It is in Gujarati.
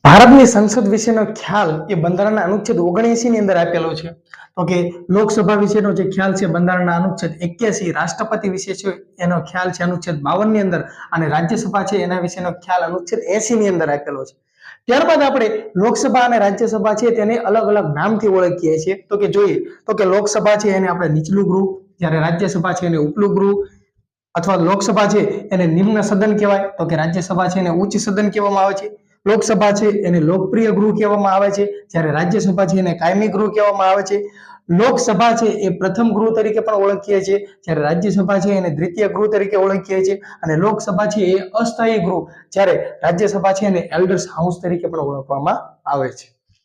ભારતની સંસદ વિશેનો ખ્યાલ એ બંધારણના અનુચ્છેદ 79 ની અંદર આપેલો છે. તો કે લોકસભા વિશેનો જે ખ્યાલ છે બંધારણના અનુચ્છેદ 81, રાષ્ટ્રપતિ વિશે છે એનો ખ્યાલ છે અનુચ્છેદ 52 ની અંદર, અને રાજ્યસભા છે એના વિશેનો ખ્યાલ અનુચ્છેદ 80 ની અંદર આપેલો છે. ત્યારબાદ આપણે લોકસભા અને રાજ્યસભા છે તેને અલગ અલગ નામથી ઓળખીએ છીએ. તો કે જોઈએ તો કે લોકસભા છે એને આપણે નીચલું ગૃહ, જ્યારે રાજ્યસભા છે એને ઉપલું ગૃહ, અથવા લોકસભા છે એને નિમ્ન સદન કહેવાય, તો કે રાજ્યસભા છે એને ઉચ્ચ સદન કહેવામાં આવે છે. લોકસભા છે એને લોકપ્રિય ગૃહ કહેવામાં આવે છે, જ્યારે રાજ્યસભા છે એને કાયમી ગૃહ કહેવામાં આવે છે. લોકસભા છે એ પ્રથમ ગૃહ તરીકે પણ ઓળખીએ છીએ, જ્યારે રાજ્યસભા છે એને દ્વિતીય ગૃહ તરીકે ઓળખીએ છીએ, અને લોકસભા છે એ અસ્થાયી ગૃહ, જ્યારે રાજ્યસભા છે એને એલ્ડર્સ હાઉસ તરીકે પણ ઓળખવામાં આવે છે.